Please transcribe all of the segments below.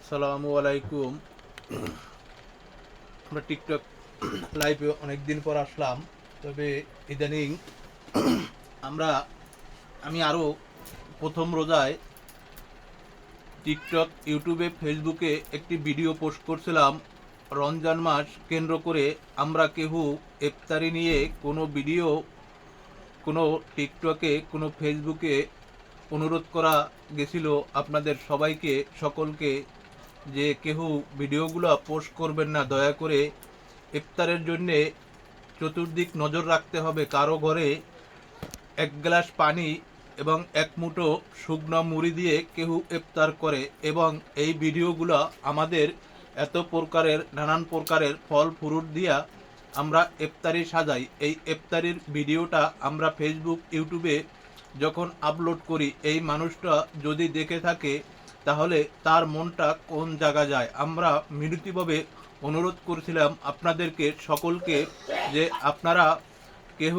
আসসালামু আলাইকুম। আমরা টিকটক লাইভে অনেক দিন পর আসলাম। তবে ইদানিং আমরা আমি আরও প্রথম রোজায় টিকটক, ইউটিউবে, ফেসবুকে একটি ভিডিও পোস্ট করছিলাম। রমজান মাস কেন্দ্র করে আমরা কেউ ইফতারি নিয়ে কোনো ভিডিও, কোনো টিকটকে, কোনো ফেসবুকে অনুরোধ করা গেছিল আপনাদের সবাইকে, সকলকে, যে কেউ ভিডিওগুলো পোস্ট করবেন না, দয়া করে ইফতারের জন্যে চতুর্দিক নজর রাখতে হবে। কারো ঘরে এক গ্লাস পানি এবং এক মুঠো শুকনো মুড়ি দিয়ে কেউ ইফতার করে, এবং এই ভিডিওগুলো আমাদের এত প্রকারের, নানান প্রকারের ফল ফ্রুট দিয়া আমরা ইফতারি সাজাই। এই ইফতারির ভিডিওটা আমরা ফেসবুক, ইউটিউবে যখন আপলোড করি, এই মানুষটা যদি দেখে থাকে তাহলে তার মনটা কোন জায়গা যায়। আমরা মিনতিভাবে অনুরোধ করছিলাম আপনাদেরকে সকলকে যে আপনারা কেউ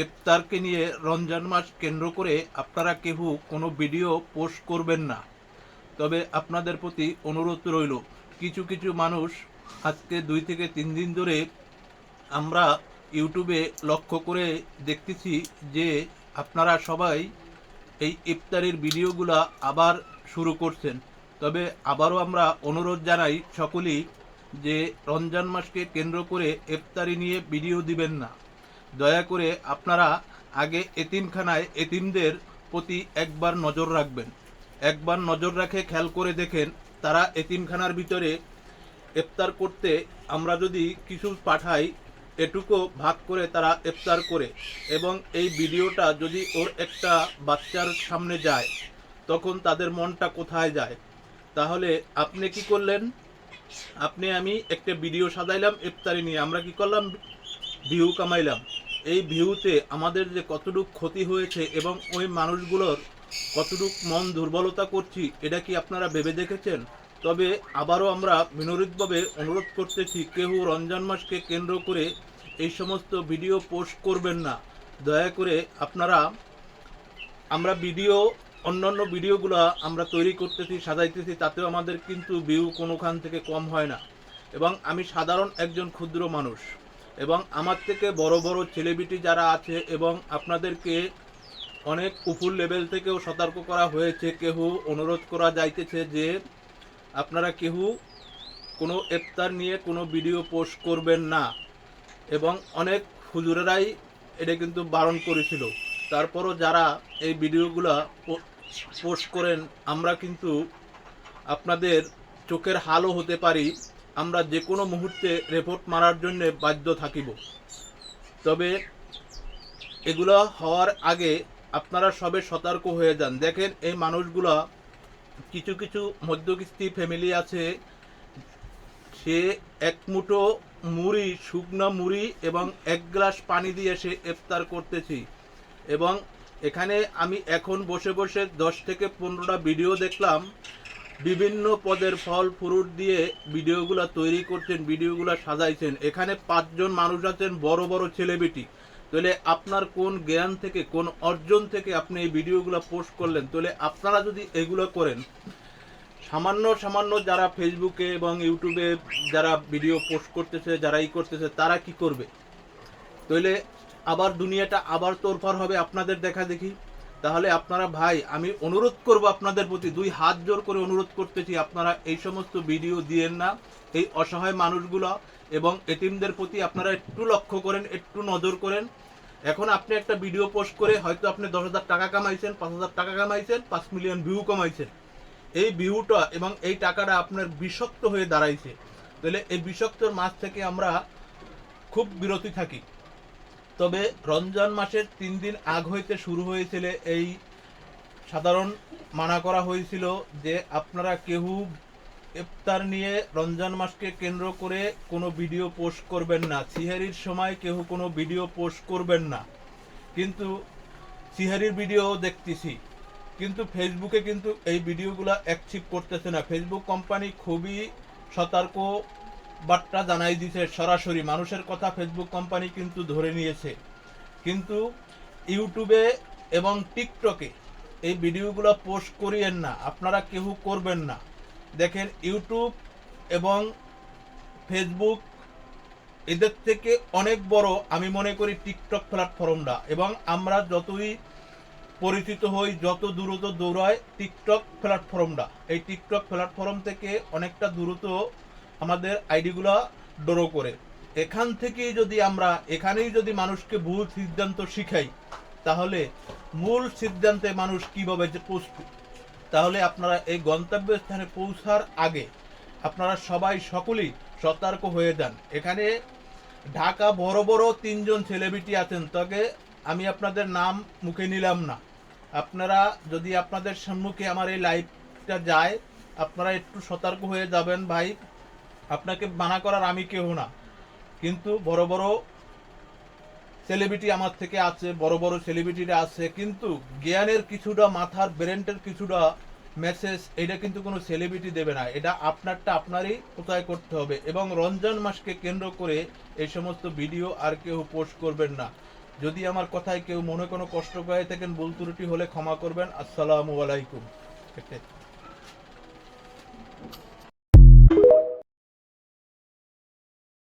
ইফতারকে নিয়ে রমজান মাস কেন্দ্র করে আপনারা কেউ কোনো ভিডিও পোস্ট করবেন না। তবে আপনাদের প্রতি অনুরোধ রইল, কিছু কিছু মানুষ আজকে 2 থেকে 3 দিন ধরে আমরা ইউটিউবে লক্ষ্য করে দেখতেছি যে আপনারা সবাই এই ইফতারির ভিডিওগুলো আবার শুরু করছেন। তবে আবারও আমরা অনুরোধ জানাই সকলেই যে রমজান মাসকে কেন্দ্র করে ইফতারি নিয়ে ভিডিও দিবেন না। দয়া করে আপনারা আগে এতিমখানায় এতিমদের প্রতি একবার নজর রাখবেন। একবার নজর রাখে খেয়াল করে দেখেন, তারা এতিমখানার ভিতরে ইফতার করতে আমরা যদি কিছু পাঠাই, এটুকু ভাগ করে তারা ইফতার করে, এবং এই ভিডিওটা যদি ওর একটা বাচ্চার সামনে যায় তখন তাদের মনটা কোথায় যায়। তাহলে আপনি কি করলেন, আপনি আমি একটা ভিডিও সাজাইলাম ইফতারি নিয়ে, আমরা কি করলাম, ভিউ কামাইলাম। এই ভিউতে আমাদের যে কতটুক ক্ষতি হয়েছে এবং ওই মানুষগুলোর কতটুক মন দুর্বলতা করছি, এটা কি আপনারা ভেবে দেখেছেন? তবে আবারও আমরা বিনোদিতভাবে অনুরোধ করতেছি, কেউ রমজান মাসকে কেন্দ্র করে এই সমস্ত ভিডিও পোস্ট করবেন না। দয়া করে আপনারা, আমরা ভিডিও, অন্যান্য ভিডিওগুলো আমরা তৈরি করতেছি, সাজাইতেছি, তাতেও আমাদের কিন্তু ভিউ কোনোখান থেকে কম হয় না। এবং আমি সাধারণ একজন ক্ষুদ্র মানুষ, এবং আমার থেকে বড় বড় সেলিব্রিটি যারা আছে, এবং আপনাদেরকে অনেক উপর লেভেল থেকেও সতর্ক করা হয়েছে, কেউ অনুরোধ করা যাইতেছে যে আপনারা কেউ কোনো ইফতার নিয়ে কোনো ভিডিও পোস্ট করবেন না, এবং অনেক হুজুরেরাই এটা কিন্তু বারণ করেছিল। তারপরও যারা এই ভিডিওগুলো পোস্ট করেন, আমরা কিন্তু আপনাদের চোখের হালও হতে পারি, আমরা যে কোনো মুহূর্তে রিপোর্ট মারার জন্য বাধ্য থাকিব। তবে এগুলো হওয়ার আগে আপনারা সবে সতর্ক হয়ে যান। দেখেন এই মানুষগুলো, কিছু কিছু মধ্যকিস্তি ফ্যামিলি আছে, সে এক মুঠো মুড়ি, শুকনো মুড়ি এবং এক গ্লাস পানি দিয়ে সে ইফতার করতেছি। এবং এখানে আমি এখন বসে বসে 10 থেকে 15টা ভিডিও দেখলাম, বিভিন্ন পদের ফল ফ্রুট দিয়ে ভিডিওগুলো তৈরি করছেন, ভিডিওগুলো সাজাইছেন। এখানে 5 জন মানুষ আছেন বড় বড় সেলিব্রিটি। তাহলে আপনার কোন জ্ঞান থেকে, কোন অর্জন থেকে আপনি এই ভিডিওগুলো পোস্ট করলেন? তাহলে আপনারা যদি এগুলো করেন, সামান্য সামান্য যারা ফেসবুকে এবং ইউটিউবে যারা ভিডিও পোস্ট করতেছে, যারা করতেছে, তারা কি করবে? তাহলে আবার দুনিয়াটা আবার তোরফার হবে আপনাদের দেখা দেখি। তাহলে আপনারা, ভাই, আমি অনুরোধ করব আপনাদের প্রতি, 2 হাত জোর করে অনুরোধ করতেছি, আপনারা এই সমস্ত ভিডিও দিয়েন না। এই অসহায় মানুষগুলো এবং এতিমদের প্রতি আপনারা একটু লক্ষ্য করেন, একটু নজর করেন। এখন আপনি একটা ভিডিও পোস্ট করে হয়তো আপনি 10,000 টাকা কামাইছেন, 5,000 টাকা কামাইছেন, 5 মিলিয়ন ভিউ কামাইছেন। এই ভিউটা এবং এই টাকাটা আপনার বিষাক্ত হয়ে দাঁড়াইছে। তাহলে এই বিষাক্তর মাছ থেকে আমরা খুব বিরতি থাকি। তবে রমজান মাসের 3 দিন আগ হইতে শুরু হয়েছিল এই সাধারণ মানা করা হয়েছিল যে আপনারা কেউ ইফতার নিয়ে রমজান মাসকে কেন্দ্র করে কোনো ভিডিও পোস্ট করবেন না, সিহারির সময় কেউ কোনো ভিডিও পোস্ট করবেন না। কিন্তু সিহারির ভিডিও দেখতেছি, কিন্তু ফেসবুকে কিন্তু এই ভিডিওগুলো অ্যাকসেপ্ট করতেছে না। ফেসবুক কোম্পানি খুবই সতর্ক বার্তা জানাই দিছে, সরাসরি মানুষের কথা ফেসবুক কোম্পানি কিন্তু ধরে নিয়েছে। কিন্তু ইউটিউবে এবং টিকটকে এই ভিডিওগুলো পোস্ট করিয়েন না, আপনারা কেউ করবেন না। দেখেন ইউটিউব এবং ফেসবুক এদের থেকে অনেক বড় আমি মনে করি টিকটক প্ল্যাটফর্মটা। এবং আমরা যতই পরিচিত হই, যত দ্রুত দৌড়ায় টিকটক প্ল্যাটফর্মটা, এই টিকটক প্ল্যাটফর্ম থেকে অনেকটা দ্রুত আমাদের আইডিগুলো ড্র করে। এখান থেকেই যদি আমরা এখানেই যদি মানুষকে ভুল সিদ্ধান্ত শিখাই, তাহলে মূল সিদ্ধান্তে মানুষ কিভাবে যে পৌঁছবে। তাহলে আপনারা এই গন্তব্যস্থানে পৌঁছার আগে আপনারা সবাই সকলেই সতর্ক হয়ে যান। এখানে ঢাকা বড় বড় 3জন সেলিব্রিটি আছেন, তবে আমি আপনাদের নাম মুখে নিলাম না। আপনারা যদি আপনাদের সম্মুখে আমার এই লাইভটা যায়, আপনারা একটু সতর্ক হয়ে যাবেন ভাই। আপনাকে মানা করার আমি কেউ না, কিন্তু বড় বড় সেলিব্রিটি আমার থেকে আছে, বড় বড় সেলিব্রিটিরা আছে, কিন্তু জ্ঞানের কিছুটা, মাথার ব্রেনটের কিছুটা মেসেজ এটা কিন্তু কোনো সেলিব্রিটি দেবে না। এটা আপনারটা আপনারই কোথায় করতে হবে। এবং রমজান মাসকে কেন্দ্র করে এই সমস্ত ভিডিও আর কেউ পোস্ট করবেন না। যদি আমার কথায় কেউ মনে কোনো কষ্ট করে থাকেন, ভুল ত্রুটি হলে ক্ষমা করবেন। আসসালামু আলাইকুম।